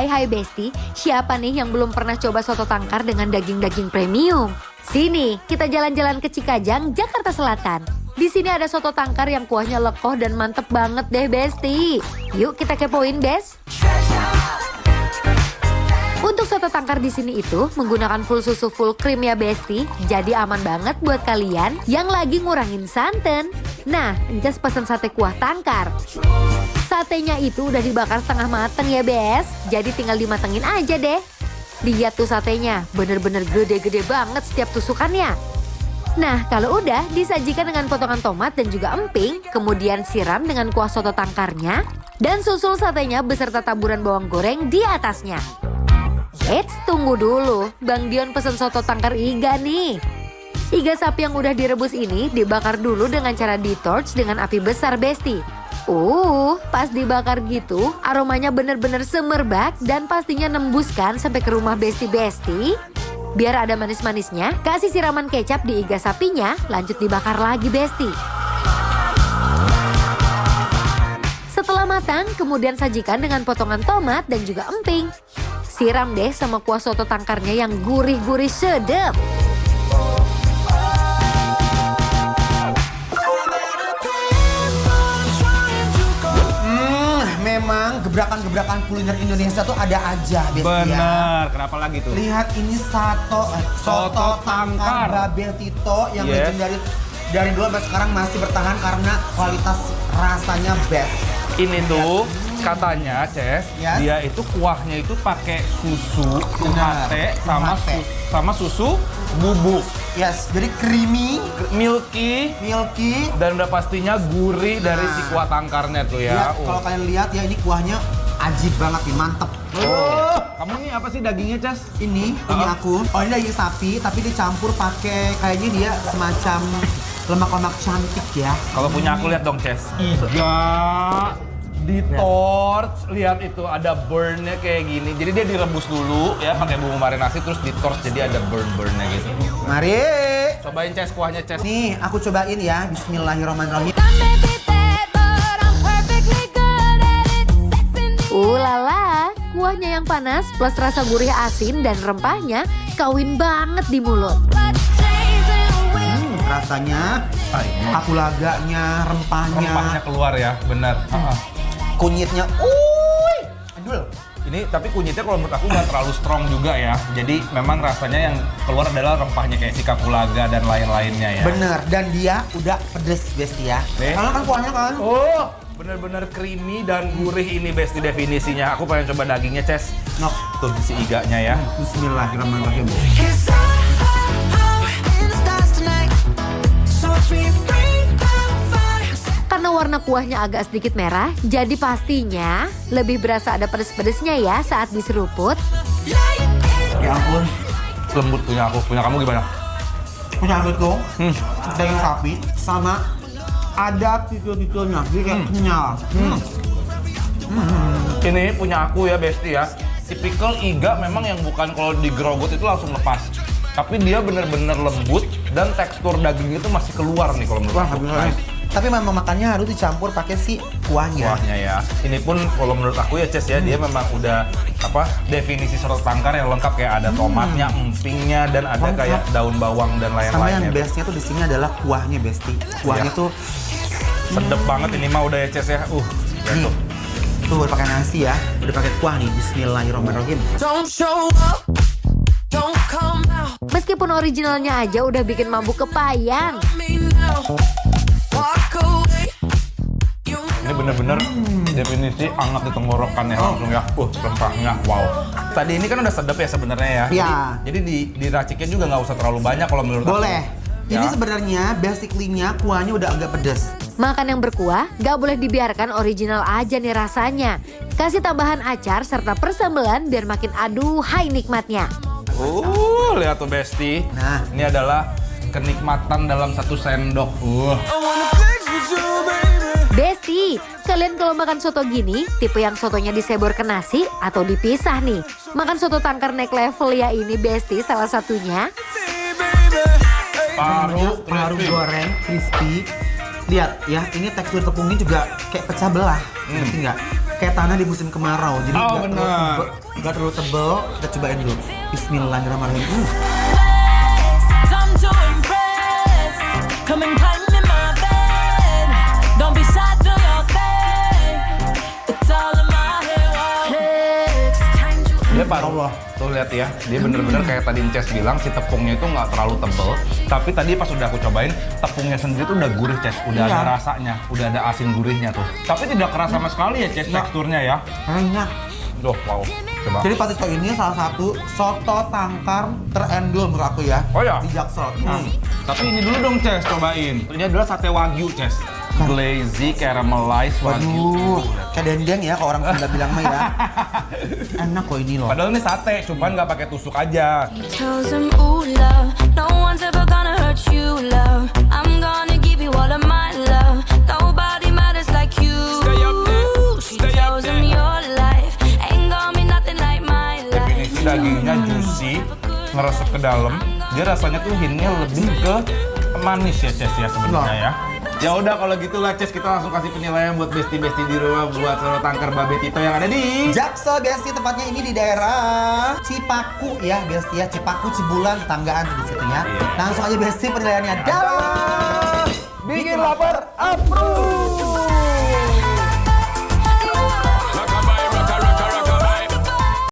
Hai Besti, siapa nih yang belum pernah coba soto tangkar dengan daging-daging premium? Sini, kita jalan-jalan ke Cikajang, Jakarta Selatan. Di sini ada soto tangkar yang kuahnya lekoh dan mantep banget deh Besti. Yuk kita kepoin, Bes. Untuk soto tangkar di sini itu menggunakan full susu full cream ya Besti. Jadi aman banget buat kalian yang lagi ngurangin santan. Nah, Encas pesen sate kuah tangkar. Satenya itu udah dibakar setengah mateng ya Bes. Jadi tinggal dimatengin aja deh. Lihat tuh satenya, bener-bener gede-gede banget setiap tusukannya. Nah, kalau udah disajikan dengan potongan tomat dan juga emping, kemudian siram dengan kuah soto tangkarnya, dan susul satenya beserta taburan bawang goreng di atasnya. Eits, tunggu dulu, Bang Dion pesen soto tangkar iga nih. Iga sapi yang udah direbus ini dibakar dulu dengan cara di-torch dengan api besar Besti. Pas dibakar gitu, aromanya bener-bener semerbak dan pastinya nembuskan sampai ke rumah Besti-Besti. Biar ada manis-manisnya, kasih siraman kecap di iga sapinya, lanjut dibakar lagi Besti. Setelah matang, kemudian sajikan dengan potongan tomat dan juga emping. Siram deh sama kuah soto tangkarnya yang gurih-gurih sedap. Memang gebrakan-gebrakan kuliner Indonesia tuh ada aja, Besti. Bener, kenapa lagi tuh? Lihat ini soto tangkar Babel Tito yang legendaris dari dulu sampai sekarang masih bertahan karena kualitas rasanya best. Ini tuh katanya, Ces, dia itu kuahnya itu pakai susu UHT sama susu bubuk. Yes, jadi creamy, milky, dan udah pastinya gurih dari si kuah tangkarnya tuh ya. Kalau kalian lihat ya, ini kuahnya ajib banget nih, mantep. Kamu nih apa sih dagingnya, Ces? Ini punya aku. Oh, ini daging sapi, tapi dicampur pakai kayaknya dia semacam lemak-lemak cantik ya. Kalau punya aku lihat dong, Ces. Iga di torch, lihat itu ada burn-nya kayak gini. Jadi dia direbus dulu ya pakai bumbu marinasi terus di torch jadi ada burn-burn-nya gitu. Mari. Cobain Ces kuahnya Ces. Nih, aku cobain ya. Bismillahirrahmanirrahim. Lala, kuahnya yang panas plus rasa gurih asin dan rempahnya kawin banget di mulut. Rasanya, kapulaganya, Rempahnya keluar ya, benar. Kunyitnya, adul. Ini tapi kunyitnya kalau menurut aku nggak terlalu strong juga ya. Jadi memang rasanya yang keluar adalah rempahnya kayak si kapulaga dan lain-lainnya ya. Bener, dan dia udah pedes Besti ya. Karena kan kuahnya kan. Bener-bener creamy dan gurih ini Besti definisinya. Aku pengen coba dagingnya, Ces. Tuh si iganya ya. Bismillahirrahmanirrahim. Karena warna kuahnya agak sedikit merah, jadi pastinya lebih berasa ada pedes-pedesnya ya saat diseruput. Ya ampun. Lembut punya aku. Punya kamu gimana? Punya aku tuh, daging sapi sama ada titil-titilnya, jadi kayak kenyal. Ini punya aku ya Besti ya. Tipikal iga memang yang bukan kalau digerogot itu langsung lepas. Tapi dia bener-bener lembut dan tekstur daging itu masih keluar nih kalau menurut aku. Tapi memang makannya harus dicampur pakai si kuahnya. Kuahnya ya. Ini pun kalau menurut aku ya Ces ya, dia memang udah definisi soto tangkar yang lengkap kayak ada tomatnya, empingnya dan ada kayak daun bawang dan Sama lain-lainnya. yang bestnya tuh di sini adalah kuahnya Besti. Kuahnya tuh sedep banget ini mah udah ya Ces ya. Nih, tuh udah pakai nasi ya, udah pakai kuah nih. Bismillahirrahmanirrahim. Meskipun originalnya aja udah bikin mabuk kepayang. Ini bener-bener definisi anget di tenggorokan ya langsung ya. Rempahnya wow. Tadi ini kan udah sedep ya sebenarnya ya. Iya. Jadi diraciknya juga nggak usah terlalu banyak kalau menurut aku. Boleh. Ini sebenarnya basically-nya kuahnya udah agak pedas. Makan yang berkuah gak boleh dibiarkan original aja nih rasanya. Kasih tambahan acar serta persambelan biar makin aduhai nikmatnya. Lihat tuh Besti. Nah, ini adalah kenikmatan dalam satu sendok. Besti, kalian kalau makan soto gini, tipe yang sotonya disebor ke nasi atau dipisah nih? Makan soto tangkar next level ya ini Besti salah satunya. Paru goreng crispy. Lihat ya, ini tekstur tepungnya juga kayak pecah belah. Ngerti nggak? kayak tanah di musim kemarau. Jadi Oh, bener. nggak terlalu tebel. Kita cobain dulu. Bismillahirrahmanirrahim. Time to impress. Come and climb in my bed. Don't be shy, do your thing. It's all in my head. Flex. Time to Dia paruh. Tuh lihat ya, dia bener-bener kayak tadi Ces bilang, si tepungnya itu nggak terlalu tebel. Tapi tadi pas udah aku cobain, tepungnya sendiri tuh udah gurih Ces, udah Iya. ada rasanya, udah ada asin gurihnya tuh. Tapi tidak keras sama sekali ya Ces teksturnya ya. Enak. Duh, wow. Coba. Jadi Pak Tito ini salah satu soto tangkar terendul menurut aku ya. Oh ya? Di Jaksel. Tapi ini dulu dong Ces, cobain. Ini adalah sate wagyu Ces. Glazy caramelized wagyu. Waduh, kayak dendeng ya kalau orang Sunda bilang mah ya. Enak kok ini loh. Padahal ini sate, cuman nggak pakai tusuk aja. tells them, ooh, love. No one's ever gonna hurt you, love. I'm gonna give you all of my love. Nobody matters like you. Stay up there. She Stay up tells them your life ain't gonna be nothing like my life. Definisi dagingnya juicy, ngeresep ke dalam. Dia rasanya tuh hintnya lebih ke manis ya Ces ya sebenarnya ya. Ya udah kalau gitu lah Ces, kita langsung kasih penilaian buat besti-besti di rumah buat soto tangkar Babe Tito yang ada di Jaksel Besti, tempatnya ini di daerah Cipaku ya Besti ya. Cipaku Cibulan tetanggaan di situ ya. Iya. Langsung aja Besti penilaiannya adalah Bikin Lapar Approve.